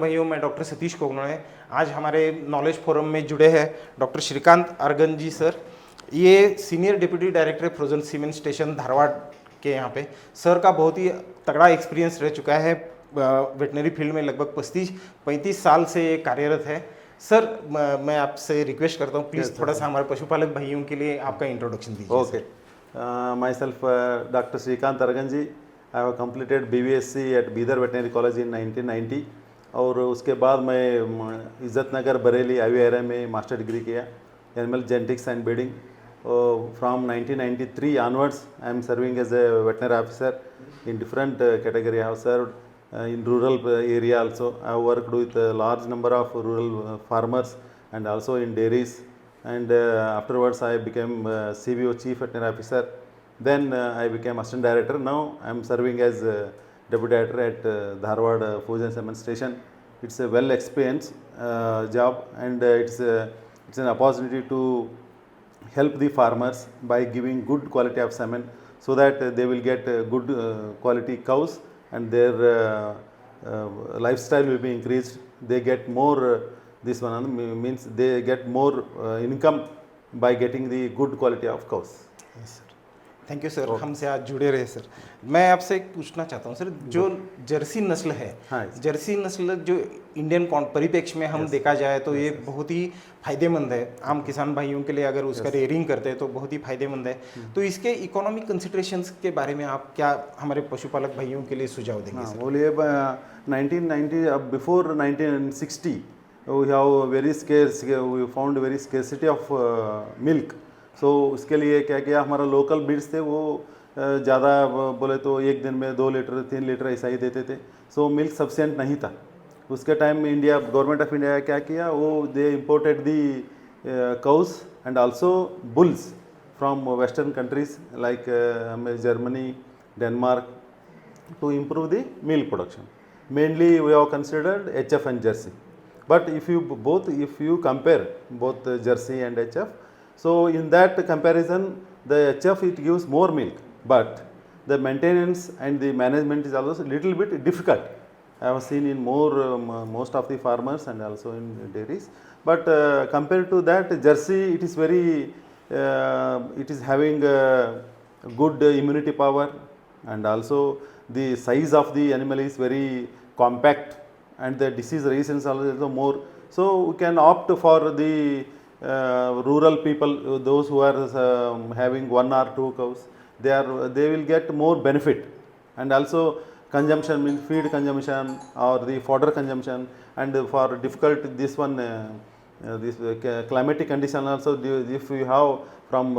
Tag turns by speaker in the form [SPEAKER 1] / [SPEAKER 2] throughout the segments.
[SPEAKER 1] भाइयों, मैं डॉक्टर सतीश कोगनोळे। आज हमारे नॉलेज फोरम में जुड़े हैं डॉक्टर श्रीकांत अर्गन जी सर। ये senior deputy director frozen cement station Dharwad के यहाँ पे। सर का बहुत ही तगड़ा एक्सपीरियंस रह चुका है, वेटनरी फील्ड में लगभग 35 साल से ये कार्यरत है। सर मैं आपसे रिक्वेस्ट करता हूँ, प्लीज़ थोड़ा सा हमारे पशुपालक भाइयों के लिए आपका इंट्रोडक्शन दीजिए।
[SPEAKER 2] Okay. Myself, Dr. Srikanth Arganji. I have completed BVSC at Bidar Veterinary College in 1990 और उसके बाद मैं इज़्ज़त नगर बरेली IVRM में मास्टर डिग्री किया animal genetics and breeding. From 1993 onwards I am serving as a veterinary officer in different category. I have served in rural area also. I have worked with a large number of rural farmers and also in dairies. And afterwards I became CVO, Chief Veterinary Officer. Then I became Assistant Director. Now I am serving as Deputy Director at Dharwad Foods and Cement Station. It's a well experienced job, and it's an opportunity to help the farmers by giving good quality of semen so that they will get good quality cows, and their lifestyle will be increased. They get more this one means they get more income by getting the good quality of cows.
[SPEAKER 1] Yes sir, thank you sir, हमसे आज जुड़े रहे sir. मैं आपसे एक पूछना चाहता हूँ सर, जो जर्सी नस्ल है,
[SPEAKER 2] हाँ,
[SPEAKER 1] जर्सी नस्ल जो इंडियन परिप्रेक्ष्य में हम देखा जाए तो ये बहुत ही फायदेमंद है। आम किसान भाइयों के लिए अगर उसका रेयरिंग करते हैं तो बहुत ही फायदेमंद है। तो इसके इकोनॉमिक कंसिडरेशंस के बारे में आप क्या हमारे पशुपालक भाइयों के लिए सुझाव देंगे सर?
[SPEAKER 2] बोलिए 1990 before 1960 we have very scarce, we found very scarcity of milk. So उसके लिए क्या किया, हमारा लोकल ब्रीड्स थे वो ज़्यादा बोले तो एक दिन में 2 लीटर 3 लीटर ऐसा ही देते थे। सो मिल्क सफिशिएंट नहीं था उसके टाइम में। इंडिया गवर्नमेंट ऑफ इंडिया क्या किया, वो they imported the cows and also bulls from western countries like Germany, Denmark to improve the milk production. Mainly we have considered HF and Jersey. But if you compare both Jersey and HF, so in that comparison the HF it gives more milk, but the maintenance and the management is also a little bit difficult. I have seen in most of the farmers and also in dairies. But compared to that, Jersey it is very it is having good immunity power, and also the size of the animal is very compact, and the disease resistance also more. So we can opt for the rural people, those who are having 1 or 2 cows. They will get more benefit, and also consumption means feed consumption or the fodder consumption. And for difficult this one this climatic condition also, if we have from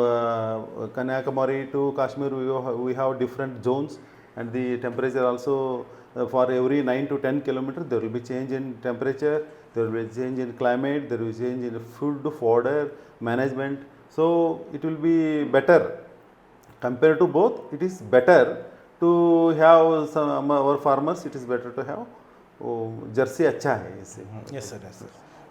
[SPEAKER 2] Kanyakumari to Kashmir, we have different zones, and the temperature also for every 9 to 10 kilometers there will be change in temperature, there will be change in climate, there will be change in food, fodder management. So it will be better compared to both. It is better to have some our farmers, it is better to have Jersey अच्छा है इससे।
[SPEAKER 1] Yes sir, yes sir,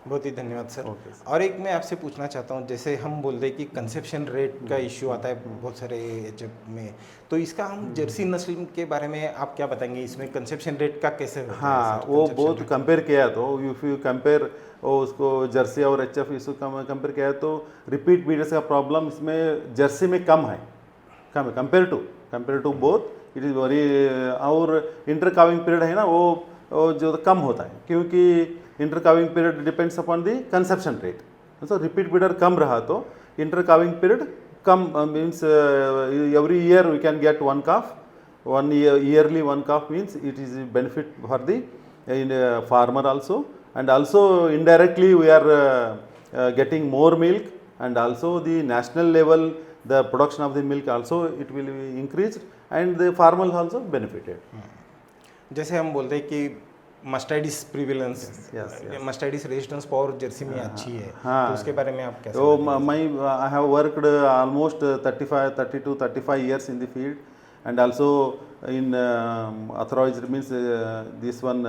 [SPEAKER 1] बहुत ही धन्यवाद sir. और एक मैं आपसे पूछना चाहता हूँ, जैसे हम बोलते हैं कि कंसेप्शन रेट का इश्यू आता है बहुत सारे एचएफ में, तो इसका हम जर्सी नस्ल के बारे में आप क्या बताएंगे, इसमें कंसेप्शन रेट का कैसे होता है?
[SPEAKER 2] हाँ, वो बहुत कंपेयर किया तो इफ़ यू कंपेयर उसको जर्सी और एचएफ इसको कंपेयर किया तो रिपीट ब्रीडर्स का प्रॉब्लम इसमें जर्सी में कम है compare to both. It is very और इंटर काविंग पीरियड है ना, वो जो कम होता है, क्योंकि inter calving period depends upon the conception rate. So repeat breeder कम रहा तो इंटर काविंग पीरियड कम means every year we can get 1 calf, 1 yearly 1 calf means it is benefit for the farmer also, and also indirectly we are getting more milk, and also the national level the production of the milk also it will be increased, and the farmers also benefited.
[SPEAKER 1] जैसे हम बोलते हैं कि मस्टाइडिस prevalence, मस्टाइडिस resistance power Jersey में अच्छी है, तो उसके बारे में आप कैसे?
[SPEAKER 2] तो मैं I have worked almost 30 to 35 years in the field, and also in authorized means this one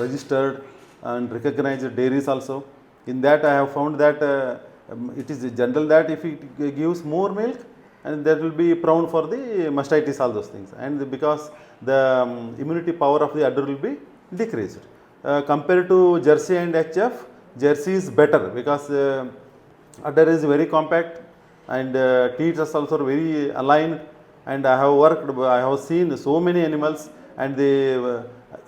[SPEAKER 2] registered and recognized dairies also. In that I have found that it is general that if it gives more milk, and that will be prone for the mastitis, all those things, and because the immunity power of the udder will be decreased. compared to Jersey and HF, Jersey is better because udder is very compact and teeth are also very aligned. And I have worked, I have seen so many animals, and they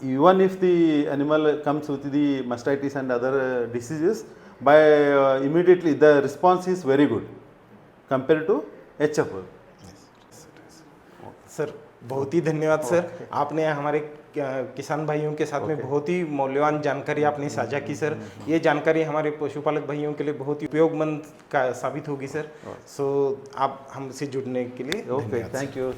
[SPEAKER 2] even if the animal comes with the mastitis and other diseases, by immediately the response is very good compared to HF.
[SPEAKER 1] Sir बहुत ही धन्यवाद sir, आपने हमारे किसान भाइयों के साथ में बहुत ही मूल्यवान जानकारी आपने साझा की सर। ये जानकारी हमारे पशुपालक भाइयों के लिए बहुत ही उपयोगमंद का साबित होगी सर। सो आप हमसे जुड़ने के लिए
[SPEAKER 2] Okay, thank you.